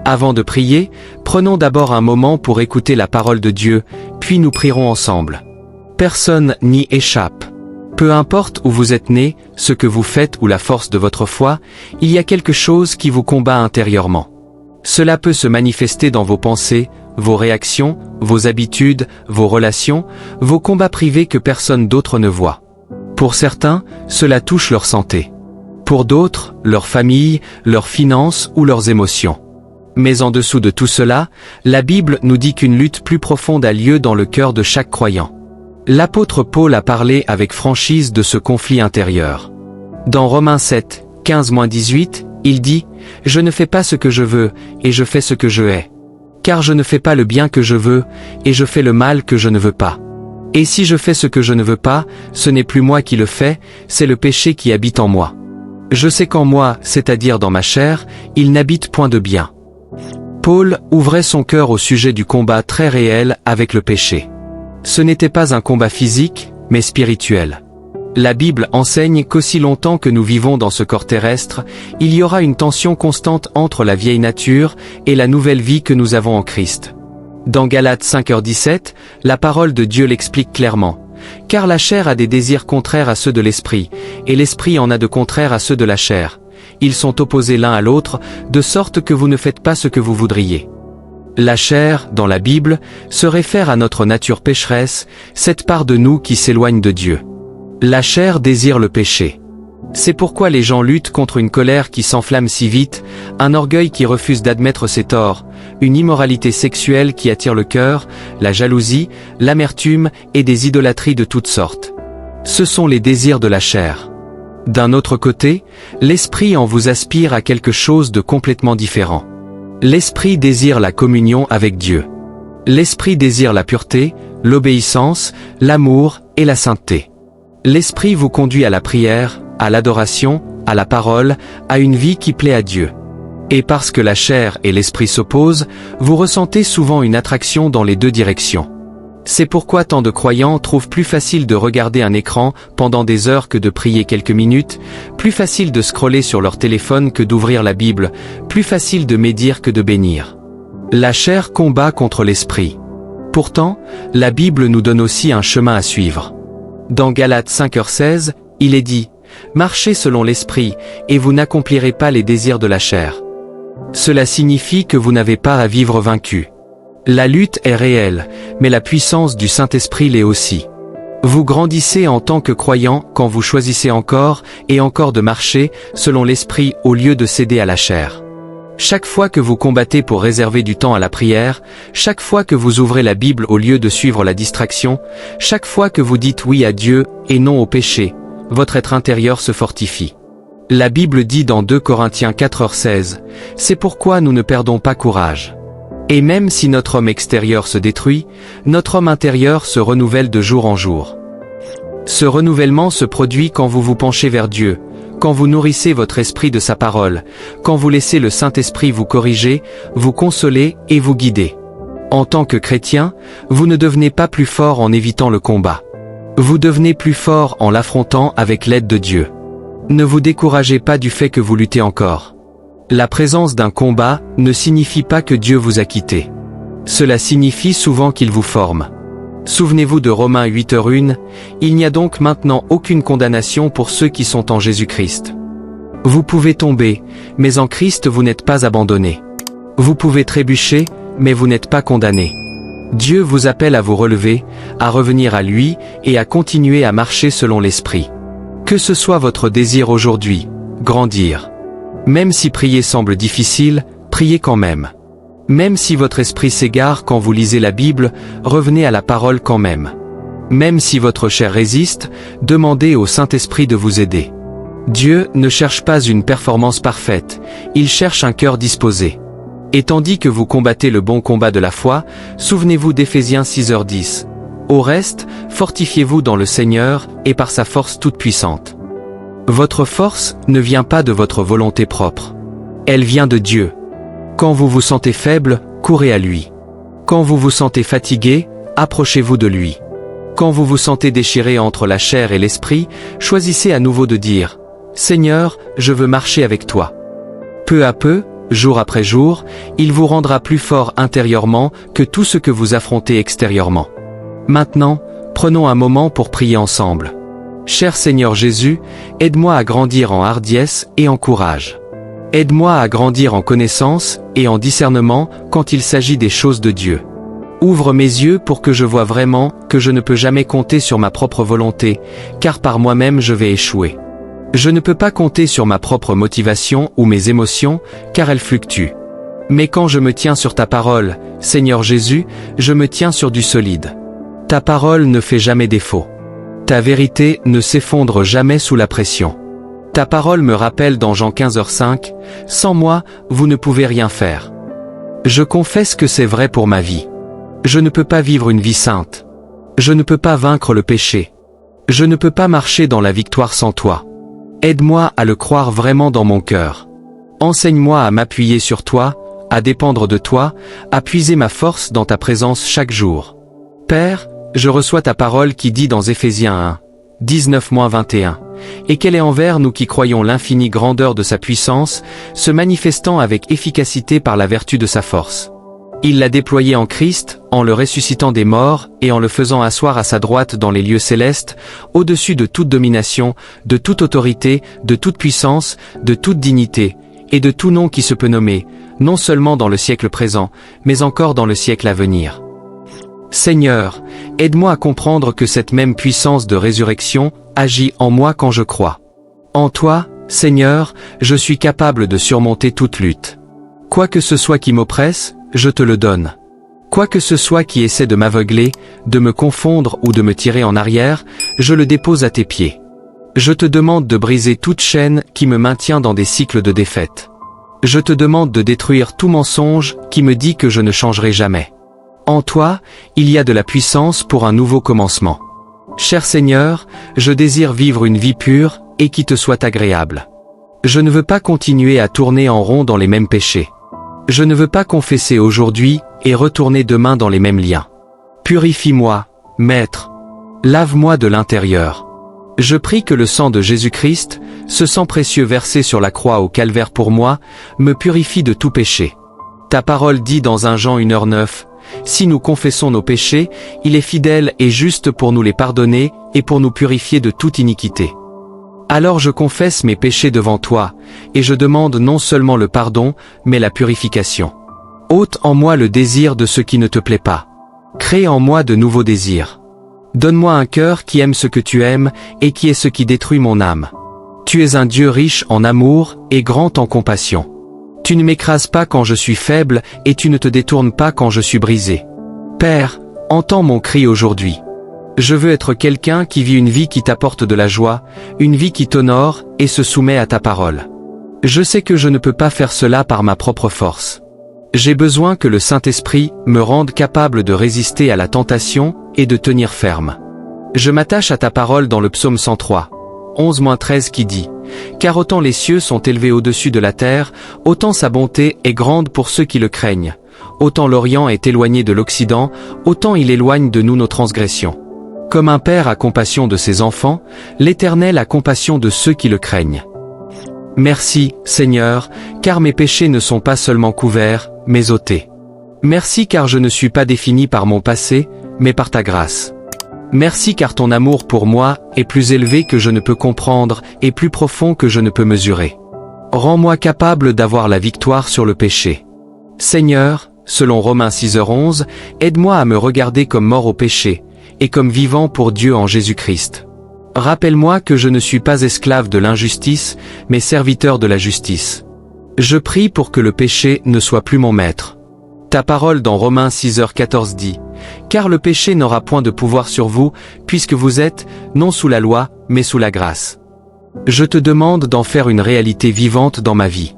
Avant de prier, prenons d'abord un moment pour écouter la parole de Dieu, puis nous prierons ensemble. Personne n'y échappe. Peu importe où vous êtes né, ce que vous faites ou la force de votre foi, il y a quelque chose qui vous combat intérieurement. Cela peut se manifester dans vos pensées, vos réactions, vos habitudes, vos relations, vos combats privés que personne d'autre ne voit. Pour certains, cela touche leur santé. Pour d'autres, leur famille, leurs finances ou leurs émotions. Mais en dessous de tout cela, la Bible nous dit qu'une lutte plus profonde a lieu dans le cœur de chaque croyant. L'apôtre Paul a parlé avec franchise de ce conflit intérieur. Dans Romains 7, 15-18, il dit « Je ne fais pas ce que je veux, et je fais ce que je hais. Car je ne fais pas le bien que je veux, et je fais le mal que je ne veux pas. Et si je fais ce que je ne veux pas, ce n'est plus moi qui le fais, c'est le péché qui habite en moi. Je sais qu'en moi, c'est-à-dire dans ma chair, il n'habite point de bien. » Paul ouvrait son cœur au sujet du combat très réel avec le péché. Ce n'était pas un combat physique, mais spirituel. La Bible enseigne qu'aussi longtemps que nous vivons dans ce corps terrestre, il y aura une tension constante entre la vieille nature et la nouvelle vie que nous avons en Christ. Dans Galates 5h17, la parole de Dieu l'explique clairement. « Car la chair a des désirs contraires à ceux de l'esprit, et l'esprit en a de contraires à ceux de la chair. Ils sont opposés l'un à l'autre, de sorte que vous ne faites pas ce que vous voudriez. » La chair, dans la Bible, se réfère à notre nature pécheresse, cette part de nous qui s'éloigne de Dieu. La chair désire le péché. C'est pourquoi les gens luttent contre une colère qui s'enflamme si vite, un orgueil qui refuse d'admettre ses torts, une immoralité sexuelle qui attire le cœur, la jalousie, l'amertume et des idolâtries de toutes sortes. Ce sont les désirs de la chair. D'un autre côté, l'esprit en vous aspire à quelque chose de complètement différent. L'esprit désire la communion avec Dieu. L'esprit désire la pureté, l'obéissance, l'amour et la sainteté. L'esprit vous conduit à la prière, à l'adoration, à la parole, à une vie qui plaît à Dieu. Et parce que la chair et l'esprit s'opposent, vous ressentez souvent une attraction dans les deux directions. C'est pourquoi tant de croyants trouvent plus facile de regarder un écran pendant des heures que de prier quelques minutes, plus facile de scroller sur leur téléphone que d'ouvrir la Bible, plus facile de médire que de bénir. La chair combat contre l'esprit. Pourtant, la Bible nous donne aussi un chemin à suivre. Dans Galates 5h16, il est dit « Marchez selon l'esprit, et vous n'accomplirez pas les désirs de la chair. » Cela signifie que vous n'avez pas à vivre vaincu. La lutte est réelle, mais la puissance du Saint-Esprit l'est aussi. Vous grandissez en tant que croyant quand vous choisissez encore et encore de marcher selon l'Esprit au lieu de céder à la chair. Chaque fois que vous combattez pour réserver du temps à la prière, chaque fois que vous ouvrez la Bible au lieu de suivre la distraction, chaque fois que vous dites oui à Dieu et non au péché, votre être intérieur se fortifie. La Bible dit dans 2 Corinthiens 4h16, « C'est pourquoi nous ne perdons pas courage. » Et même si notre homme extérieur se détruit, notre homme intérieur se renouvelle de jour en jour. Ce renouvellement se produit quand vous vous penchez vers Dieu, quand vous nourrissez votre esprit de sa parole, quand vous laissez le Saint-Esprit vous corriger, vous consoler et vous guider. En tant que chrétien, vous ne devenez pas plus fort en évitant le combat. Vous devenez plus fort en l'affrontant avec l'aide de Dieu. Ne vous découragez pas du fait que vous luttez encore. La présence d'un combat ne signifie pas que Dieu vous a quitté. Cela signifie souvent qu'il vous forme. Souvenez-vous de Romains 8h1, il n'y a donc maintenant aucune condamnation pour ceux qui sont en Jésus-Christ. Vous pouvez tomber, mais en Christ vous n'êtes pas abandonné. Vous pouvez trébucher, mais vous n'êtes pas condamné. Dieu vous appelle à vous relever, à revenir à lui et à continuer à marcher selon l'Esprit. Que ce soit votre désir aujourd'hui, grandir. Même si prier semble difficile, priez quand même. Même si votre esprit s'égare quand vous lisez la Bible, revenez à la parole quand même. Même si votre chair résiste, demandez au Saint-Esprit de vous aider. Dieu ne cherche pas une performance parfaite, il cherche un cœur disposé. Et tandis que vous combattez le bon combat de la foi, souvenez-vous d'Éphésiens 6h10. Au reste, fortifiez-vous dans le Seigneur et par sa force toute puissante. Votre force ne vient pas de votre volonté propre. Elle vient de Dieu. Quand vous vous sentez faible, courez à lui. Quand vous vous sentez fatigué, approchez-vous de lui. Quand vous vous sentez déchiré entre la chair et l'esprit, choisissez à nouveau de dire « Seigneur, je veux marcher avec toi ». Peu à peu, jour après jour, il vous rendra plus fort intérieurement que tout ce que vous affrontez extérieurement. Maintenant, prenons un moment pour prier ensemble. Cher Seigneur Jésus, aide-moi à grandir en hardiesse et en courage. Aide-moi à grandir en connaissance et en discernement quand il s'agit des choses de Dieu. Ouvre mes yeux pour que je voie vraiment que je ne peux jamais compter sur ma propre volonté, car par moi-même je vais échouer. Je ne peux pas compter sur ma propre motivation ou mes émotions, car elles fluctuent. Mais quand je me tiens sur ta parole, Seigneur Jésus, je me tiens sur du solide. Ta parole ne fait jamais défaut. Ta vérité ne s'effondre jamais sous la pression. Ta parole me rappelle dans Jean 15h5, « Sans moi, vous ne pouvez rien faire ». Je confesse que c'est vrai pour ma vie. Je ne peux pas vivre une vie sainte. Je ne peux pas vaincre le péché. Je ne peux pas marcher dans la victoire sans toi. Aide-moi à le croire vraiment dans mon cœur. Enseigne-moi à m'appuyer sur toi, à dépendre de toi, à puiser ma force dans ta présence chaque jour. Père, je reçois ta parole qui dit dans Éphésiens 1, 19-21, et qu'elle est envers nous qui croyons l'infinie grandeur de sa puissance, se manifestant avec efficacité par la vertu de sa force. Il l'a déployé en Christ, en le ressuscitant des morts et en le faisant asseoir à sa droite dans les lieux célestes, au-dessus de toute domination, de toute autorité, de toute puissance, de toute dignité, et de tout nom qui se peut nommer, non seulement dans le siècle présent, mais encore dans le siècle à venir. Seigneur, aide-moi à comprendre que cette même puissance de résurrection agit en moi quand je crois. En toi, Seigneur, je suis capable de surmonter toute lutte. Quoi que ce soit qui m'oppresse, je te le donne. Quoi que ce soit qui essaie de m'aveugler, de me confondre ou de me tirer en arrière, je le dépose à tes pieds. Je te demande de briser toute chaîne qui me maintient dans des cycles de défaite. Je te demande de détruire tout mensonge qui me dit que je ne changerai jamais. En toi, il y a de la puissance pour un nouveau commencement. Cher Seigneur, je désire vivre une vie pure et qui te soit agréable. Je ne veux pas continuer à tourner en rond dans les mêmes péchés. Je ne veux pas confesser aujourd'hui et retourner demain dans les mêmes liens. Purifie-moi, Maître. Lave-moi de l'intérieur. Je prie que le sang de Jésus-Christ, ce sang précieux versé sur la croix au calvaire pour moi, me purifie de tout péché. Ta parole dit dans 1 Jean 1h9, « Si nous confessons nos péchés, il est fidèle et juste pour nous les pardonner et pour nous purifier de toute iniquité. » Alors je confesse mes péchés devant toi, et je demande non seulement le pardon, mais la purification. Ôte en moi le désir de ce qui ne te plaît pas. Crée en moi de nouveaux désirs. Donne-moi un cœur qui aime ce que tu aimes, et qui est ce qui détruit mon âme. Tu es un Dieu riche en amour, et grand en compassion. Tu ne m'écrases pas quand je suis faible, et tu ne te détournes pas quand je suis brisé. Père, entends mon cri aujourd'hui. Je veux être quelqu'un qui vit une vie qui t'apporte de la joie, une vie qui t'honore et se soumet à ta parole. Je sais que je ne peux pas faire cela par ma propre force. J'ai besoin que le Saint-Esprit me rende capable de résister à la tentation et de tenir ferme. Je m'attache à ta parole dans le psaume 103, 11-13 qui dit « Car autant les cieux sont élevés au-dessus de la terre, autant sa bonté est grande pour ceux qui le craignent. Autant l'Orient est éloigné de l'Occident, autant il éloigne de nous nos transgressions. Comme un père a compassion de ses enfants, l'Éternel a compassion de ceux qui le craignent. Merci, Seigneur, car mes péchés ne sont pas seulement couverts, mais ôtés. Merci car je ne suis pas défini par mon passé, mais par ta grâce. Merci car ton amour pour moi est plus élevé que je ne peux comprendre et plus profond que je ne peux mesurer. Rends-moi capable d'avoir la victoire sur le péché. Seigneur, selon Romains 6h11, aide-moi à me regarder comme mort au péché, et comme vivant pour Dieu en Jésus-Christ. Rappelle-moi que je ne suis pas esclave de l'injustice, mais serviteur de la justice. Je prie pour que le péché ne soit plus mon maître. Ta parole dans Romains 6h14 dit « Car le péché n'aura point de pouvoir sur vous, puisque vous êtes, non sous la loi, mais sous la grâce. » Je te demande d'en faire une réalité vivante dans ma vie.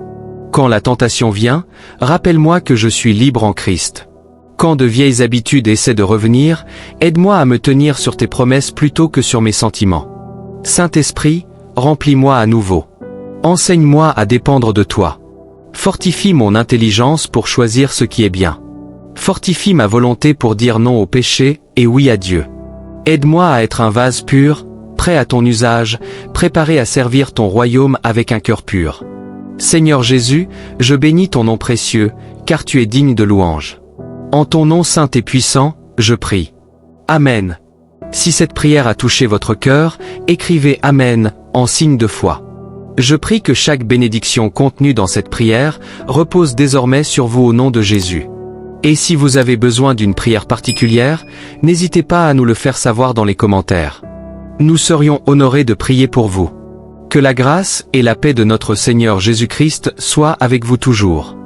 Quand la tentation vient, rappelle-moi que je suis libre en Christ. Quand de vieilles habitudes essaient de revenir, aide-moi à me tenir sur tes promesses plutôt que sur mes sentiments. Saint-Esprit, remplis-moi à nouveau. Enseigne-moi à dépendre de toi. Fortifie mon intelligence pour choisir ce qui est bien. Fortifie ma volonté pour dire non au péché et oui à Dieu. Aide-moi à être un vase pur, prêt à ton usage, préparé à servir ton royaume avec un cœur pur. Seigneur Jésus, je bénis ton nom précieux, car tu es digne de louange. En ton nom saint et puissant, je prie. Amen. Si cette prière a touché votre cœur, écrivez Amen en signe de foi. Je prie que chaque bénédiction contenue dans cette prière repose désormais sur vous au nom de Jésus. Et si vous avez besoin d'une prière particulière, n'hésitez pas à nous le faire savoir dans les commentaires. Nous serions honorés de prier pour vous. Que la grâce et la paix de notre Seigneur Jésus-Christ soient avec vous toujours.